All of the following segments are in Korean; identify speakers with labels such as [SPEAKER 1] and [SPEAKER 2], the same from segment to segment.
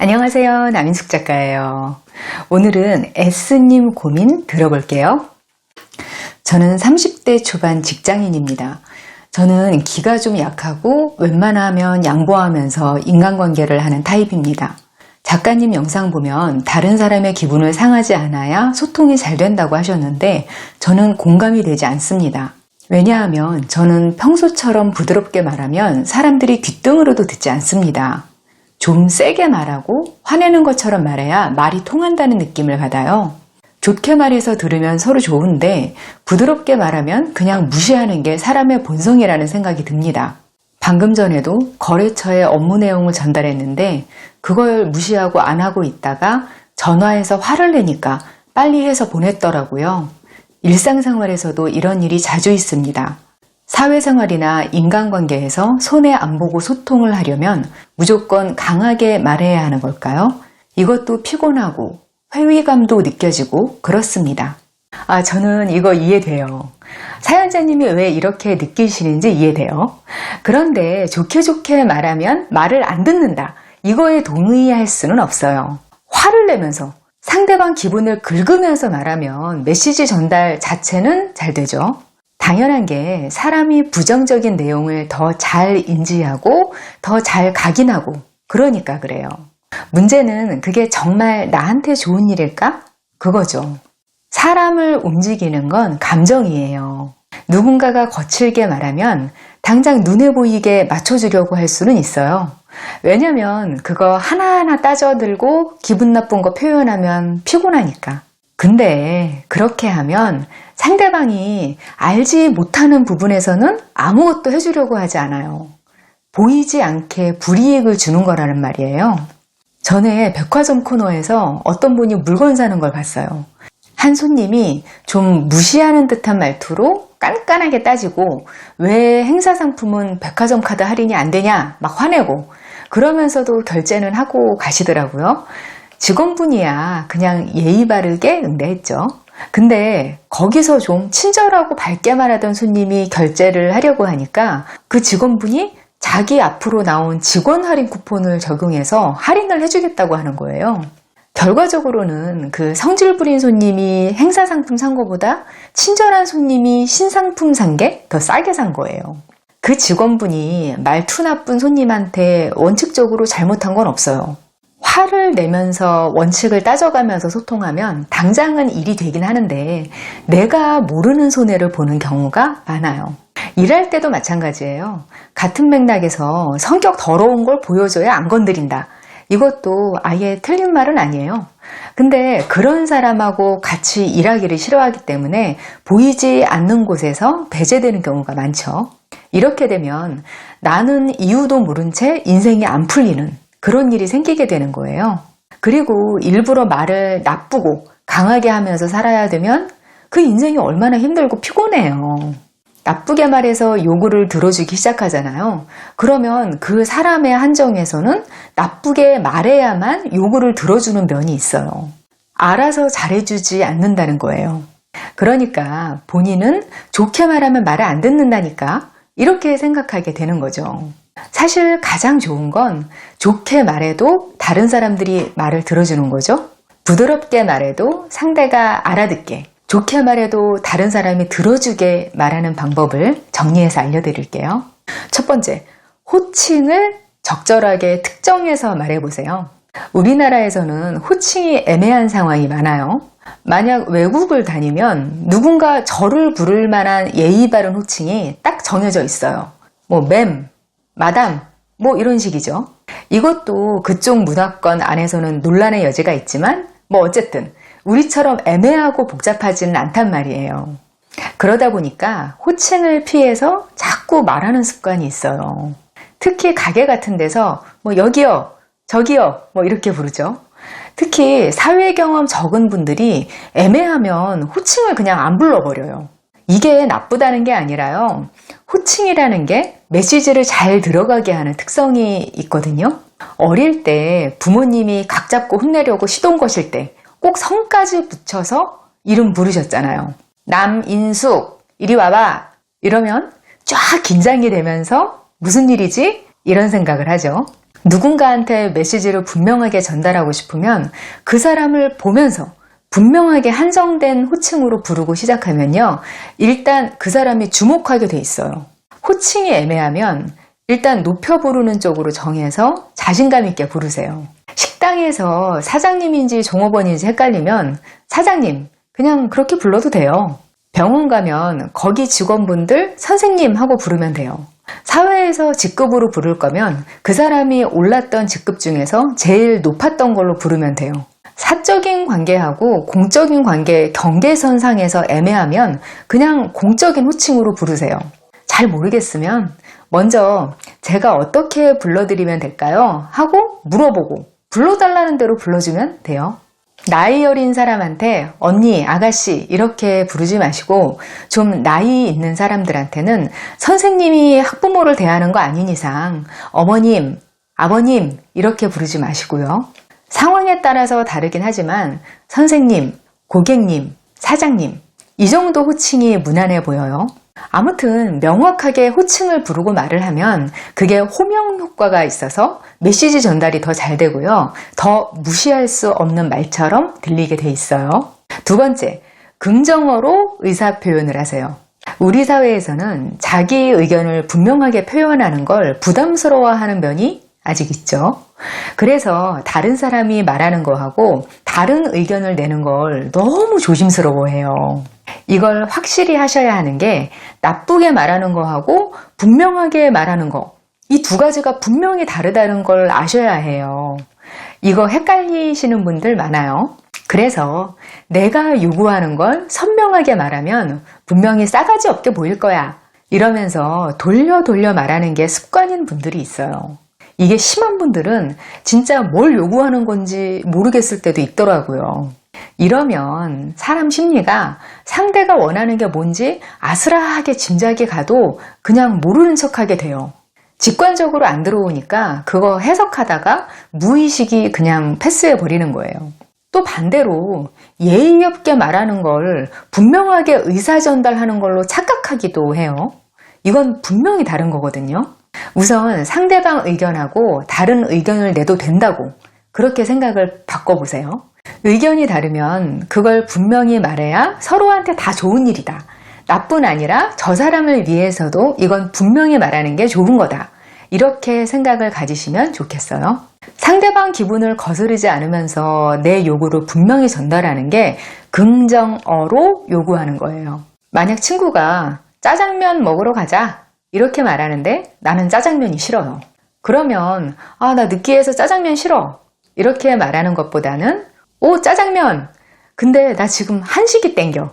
[SPEAKER 1] 안녕하세요. 남인숙 작가예요. 오늘은 S님 고민 들어볼게요. 저는 30대 초반 직장인입니다. 저는 기가 좀 약하고 웬만하면 양보하면서 인간관계를 하는 타입입니다. 작가님 영상 보면 다른 사람의 기분을 상하지 않아야 소통이 잘 된다고 하셨는데 저는 공감이 되지 않습니다. 왜냐하면 저는 평소처럼 부드럽게 말하면 사람들이 귓등으로도 듣지 않습니다. 좀 세게 말하고 화내는 것처럼 말해야 말이 통한다는 느낌을 받아요. 좋게 말해서 들으면 서로 좋은데 부드럽게 말하면 그냥 무시하는 게 사람의 본성이라는 생각이 듭니다. 방금 전에도 거래처에 업무 내용을 전달했는데 그걸 무시하고 안 하고 있다가 전화해서 화를 내니까 빨리 해서 보냈더라고요. 일상생활에서도 이런 일이 자주 있습니다. 사회생활이나 인간관계에서 손해 안 보고 소통을 하려면 무조건 강하게 말해야 하는 걸까요? 이것도 피곤하고 회의감도 느껴지고 그렇습니다. 저는 이거 이해돼요. 사연자님이 왜 이렇게 느끼시는지 이해돼요. 그런데 좋게 말하면 말을 안 듣는다. 이거에 동의할 수는 없어요. 화를 내면서 상대방 기분을 긁으면서 말하면 메시지 전달 자체는 잘 되죠. 당연한 게 사람이 부정적인 내용을 더 잘 인지하고 더 잘 각인하고 그러니까 그래요. 문제는 그게 정말 나한테 좋은 일일까? 그거죠. 사람을 움직이는 건 감정이에요. 누군가가 거칠게 말하면 당장 눈에 보이게 맞춰주려고 할 수는 있어요. 왜냐면 그거 하나하나 따져들고 기분 나쁜 거 표현하면 피곤하니까. 근데 그렇게 하면 상대방이 알지 못하는 부분에서는 아무것도 해주려고 하지 않아요. 보이지 않게 불이익을 주는 거라는 말이에요. 전에 백화점 코너에서 어떤 분이 물건 사는 걸 봤어요. 한 손님이 좀 무시하는 듯한 말투로 깐깐하게 따지고 왜 행사 상품은 백화점 카드 할인이 안 되냐 막 화내고 그러면서도 결제는 하고 가시더라고요. 직원분이야 그냥 예의 바르게 응대했죠. 근데 거기서 좀 친절하고 밝게 말하던 손님이 결제를 하려고 하니까 그 직원분이 자기 앞으로 나온 직원 할인 쿠폰을 적용해서 할인을 해주겠다고 하는 거예요. 결과적으로는 그 성질 부린 손님이 행사 상품 산 거보다 친절한 손님이 신상품 산 게 더 싸게 산 거예요. 그 직원분이 말투 나쁜 손님한테 원칙적으로 잘못한 건 없어요. 화를 내면서 원칙을 따져가면서 소통하면 당장은 일이 되긴 하는데 내가 모르는 손해를 보는 경우가 많아요. 일할 때도 마찬가지예요. 같은 맥락에서 성격 더러운 걸 보여줘야 안 건드린다. 이것도 아예 틀린 말은 아니에요. 근데 그런 사람하고 같이 일하기를 싫어하기 때문에 보이지 않는 곳에서 배제되는 경우가 많죠. 이렇게 되면 나는 이유도 모른 채 인생이 안 풀리는 그런 일이 생기게 되는 거예요. 그리고 일부러 말을 나쁘고 강하게 하면서 살아야 되면 그 인생이 얼마나 힘들고 피곤해요. 나쁘게 말해서 요구를 들어주기 시작하잖아요. 그러면 그 사람의 한정에서는 나쁘게 말해야만 요구를 들어주는 면이 있어요. 알아서 잘해주지 않는다는 거예요. 그러니까 본인은 좋게 말하면 말을 안 듣는다니까 이렇게 생각하게 되는 거죠. 사실 가장 좋은 건 좋게 말해도 다른 사람들이 말을 들어주는 거죠. 부드럽게 말해도 상대가 알아듣게, 좋게 말해도 다른 사람이 들어주게 말하는 방법을 정리해서 알려드릴게요. 첫 번째, 호칭을 적절하게 특정해서 말해보세요. 우리나라에서는 호칭이 애매한 상황이 많아요. 만약 외국을 다니면 누군가 저를 부를 만한 예의 바른 호칭이 딱 정해져 있어요. 맴, 마담, 이런 식이죠. 이것도 그쪽 문화권 안에서는 논란의 여지가 있지만 어쨌든 우리처럼 애매하고 복잡하지는 않단 말이에요. 그러다 보니까 호칭을 피해서 자꾸 말하는 습관이 있어요. 특히 가게 같은 데서 여기요, 저기요 이렇게 부르죠. 특히 사회 경험 적은 분들이 애매하면 호칭을 그냥 안 불러버려요. 이게 나쁘다는 게 아니라요. 호칭이라는 게 메시지를 잘 들어가게 하는 특성이 있거든요. 어릴 때 부모님이 각 잡고 혼내려고 시동 거실 때 꼭 성까지 붙여서 이름 부르셨잖아요. 남인숙, 이리 와봐. 이러면 쫙 긴장이 되면서 무슨 일이지? 이런 생각을 하죠. 누군가한테 메시지를 분명하게 전달하고 싶으면 그 사람을 보면서 분명하게 한정된 호칭으로 부르고 시작하면요. 일단 그 사람이 주목하게 돼 있어요. 호칭이 애매하면 일단 높여 부르는 쪽으로 정해서 자신감 있게 부르세요. 식당에서 사장님인지 종업원인지 헷갈리면 사장님 그냥 그렇게 불러도 돼요. 병원 가면 거기 직원분들 선생님 하고 부르면 돼요. 사회에서 직급으로 부를 거면 그 사람이 올랐던 직급 중에서 제일 높았던 걸로 부르면 돼요. 사적인 관계하고 공적인 관계 경계선상에서 애매하면 그냥 공적인 호칭으로 부르세요. 잘 모르겠으면 먼저 제가 어떻게 불러드리면 될까요? 하고 물어보고 불러달라는 대로 불러주면 돼요. 나이 어린 사람한테 언니, 아가씨 이렇게 부르지 마시고 좀 나이 있는 사람들한테는 선생님이 학부모를 대하는 거 아닌 이상 어머님, 아버님 이렇게 부르지 마시고요. 상황에 따라서 다르긴 하지만 선생님, 고객님, 사장님 이 정도 호칭이 무난해 보여요. 아무튼 명확하게 호칭을 부르고 말을 하면 그게 호명 효과가 있어서 메시지 전달이 더 잘 되고요. 더 무시할 수 없는 말처럼 들리게 돼 있어요. 두 번째, 긍정어로 의사표현을 하세요. 우리 사회에서는 자기 의견을 분명하게 표현하는 걸 부담스러워하는 면이 아직 있죠. 그래서 다른 사람이 말하는 거하고 다른 의견을 내는 걸 너무 조심스러워해요. 이걸 확실히 하셔야 하는 게 나쁘게 말하는 거하고 분명하게 말하는 거, 이 두 가지가 분명히 다르다는 걸 아셔야 해요. 이거 헷갈리시는 분들 많아요. 그래서 내가 요구하는 걸 선명하게 말하면 분명히 싸가지 없게 보일 거야. 이러면서 돌려 말하는 게 습관인 분들이 있어요. 이게 심한 분들은 진짜 뭘 요구하는 건지 모르겠을 때도 있더라고요. 이러면 사람 심리가 상대가 원하는 게 뭔지 아슬아하게 짐작이 가도 그냥 모르는 척하게 돼요. 직관적으로 안 들어오니까 그거 해석하다가 무의식이 그냥 패스해버리는 거예요. 또 반대로 예의 없게 말하는 걸 분명하게 의사전달하는 걸로 착각하기도 해요. 이건 분명히 다른 거거든요. 우선 상대방 의견하고 다른 의견을 내도 된다고 그렇게 생각을 바꿔보세요. 의견이 다르면 그걸 분명히 말해야 서로한테 다 좋은 일이다. 나뿐 아니라 저 사람을 위해서도 이건 분명히 말하는 게 좋은 거다. 이렇게 생각을 가지시면 좋겠어요. 상대방 기분을 거스르지 않으면서 내 요구를 분명히 전달하는 게 긍정어로 요구하는 거예요. 만약 친구가 짜장면 먹으러 가자 이렇게 말하는데 나는 짜장면이 싫어요. 그러면 나 느끼해서 짜장면 싫어 이렇게 말하는 것보다는 오 짜장면 근데 나 지금 한식이 땡겨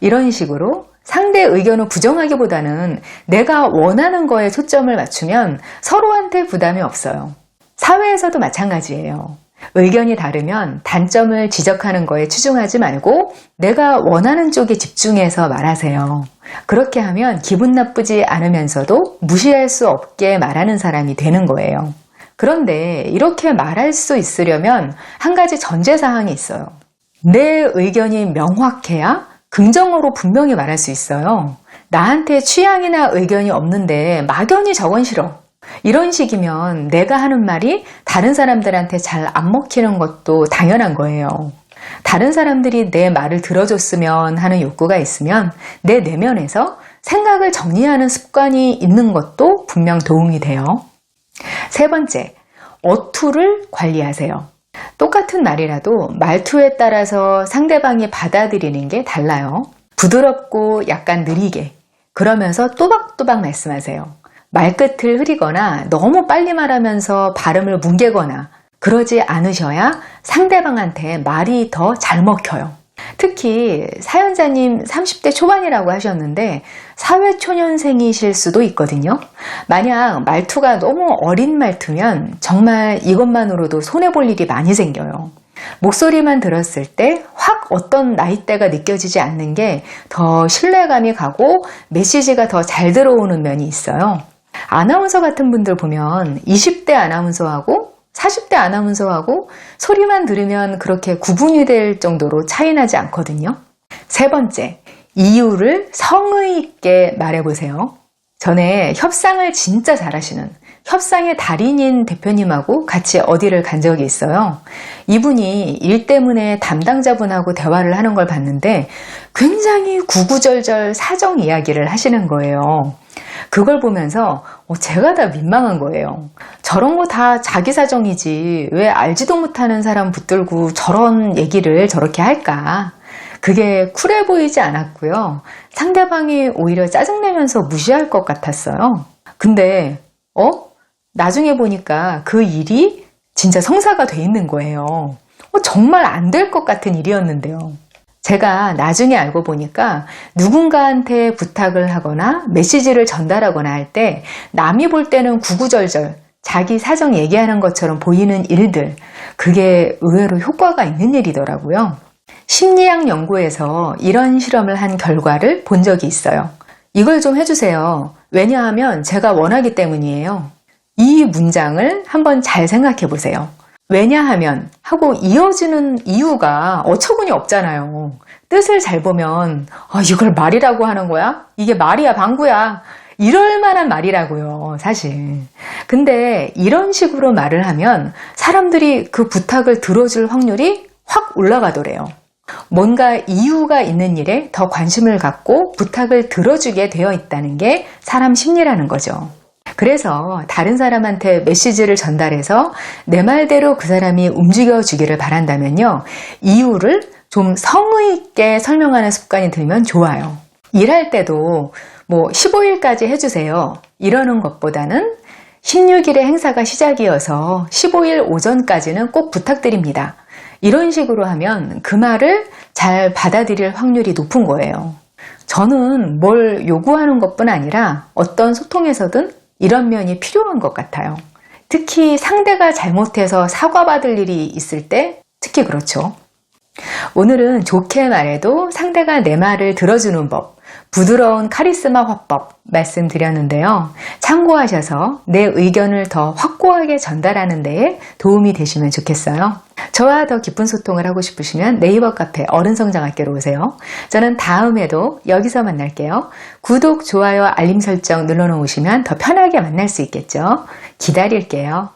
[SPEAKER 1] 이런 식으로 상대 의견을 부정하기보다는 내가 원하는 거에 초점을 맞추면 서로한테 부담이 없어요. 사회에서도 마찬가지예요. 의견이 다르면 단점을 지적하는 거에 치중하지 말고 내가 원하는 쪽에 집중해서 말하세요. 그렇게 하면 기분 나쁘지 않으면서도 무시할 수 없게 말하는 사람이 되는 거예요. 그런데 이렇게 말할 수 있으려면 한 가지 전제사항이 있어요. 내 의견이 명확해야 긍정어로 분명히 말할 수 있어요. 나한테 취향이나 의견이 없는데 막연히 저건 싫어. 이런 식이면 내가 하는 말이 다른 사람들한테 잘 안 먹히는 것도 당연한 거예요. 다른 사람들이 내 말을 들어줬으면 하는 욕구가 있으면 내 내면에서 생각을 정리하는 습관이 있는 것도 분명 도움이 돼요. 세 번째, 어투를 관리하세요. 똑같은 말이라도 말투에 따라서 상대방이 받아들이는 게 달라요. 부드럽고 약간 느리게 그러면서 또박또박 말씀하세요. 말끝을 흐리거나 너무 빨리 말하면서 발음을 뭉개거나 그러지 않으셔야 상대방한테 말이 더 잘 먹혀요. 특히 사연자님 30대 초반이라고 하셨는데 사회초년생이실 수도 있거든요. 만약 말투가 너무 어린 말투면 정말 이것만으로도 손해볼 일이 많이 생겨요. 목소리만 들었을 때 확 어떤 나이대가 느껴지지 않는 게 더 신뢰감이 가고 메시지가 더 잘 들어오는 면이 있어요. 아나운서 같은 분들 보면 20대 아나운서하고 40대 아나운서하고 소리만 들으면 그렇게 구분이 될 정도로 차이 나지 않거든요. 세 번째, 이유를 성의 있게 말해보세요. 전에 협상을 진짜 잘하시는 협상의 달인인 대표님하고 같이 어디를 간 적이 있어요. 이분이 일 때문에 담당자분하고 대화를 하는 걸 봤는데 굉장히 구구절절 사정 이야기를 하시는 거예요. 그걸 보면서 제가 다 민망한 거예요. 저런 거 다 자기 사정이지 왜 알지도 못하는 사람 붙들고 저런 얘기를 저렇게 할까? 그게 쿨해 보이지 않았고요. 상대방이 오히려 짜증내면서 무시할 것 같았어요. 근데 나중에 보니까 그 일이 진짜 성사가 돼 있는 거예요. 정말 안 될 것 같은 일이었는데요. 제가 나중에 알고 보니까 누군가한테 부탁을 하거나 메시지를 전달하거나 할 때 남이 볼 때는 구구절절 자기 사정 얘기하는 것처럼 보이는 일들, 그게 의외로 효과가 있는 일이더라고요. 심리학 연구에서 이런 실험을 한 결과를 본 적이 있어요. 이걸 좀 해주세요. 왜냐하면 제가 원하기 때문이에요. 이 문장을 한번 잘 생각해 보세요. 왜냐하면 하고 이어지는 이유가 어처구니 없잖아요. 뜻을 잘 보면 이걸 말이라고 하는 거야? 이게 말이야 방구야. 이럴 만한 말이라고요, 사실. 근데 이런 식으로 말을 하면 사람들이 그 부탁을 들어줄 확률이 확 올라가더래요. 뭔가 이유가 있는 일에 더 관심을 갖고 부탁을 들어주게 되어 있다는 게 사람 심리라는 거죠. 그래서 다른 사람한테 메시지를 전달해서 내 말대로 그 사람이 움직여주기를 바란다면요. 이유를 좀 성의 있게 설명하는 습관이 들면 좋아요. 일할 때도 15일까지 해주세요. 이러는 것보다는 16일에 행사가 시작이어서 15일 오전까지는 꼭 부탁드립니다. 이런 식으로 하면 그 말을 잘 받아들일 확률이 높은 거예요. 저는 뭘 요구하는 것뿐 아니라 어떤 소통에서든 이런 면이 필요한 것 같아요. 특히 상대가 잘못해서 사과받을 일이 있을 때 특히 그렇죠. 오늘은 좋게 말해도 상대가 내 말을 들어주는 법, 부드러운 카리스마 화법 말씀드렸는데요. 참고하셔서 내 의견을 더 확고하게 전달하는 데에 도움이 되시면 좋겠어요. 저와 더 깊은 소통을 하고 싶으시면 네이버 카페 어른성장학교로 오세요. 저는 다음에도 여기서 만날게요. 구독, 좋아요, 알림 설정 눌러놓으시면 더 편하게 만날 수 있겠죠. 기다릴게요.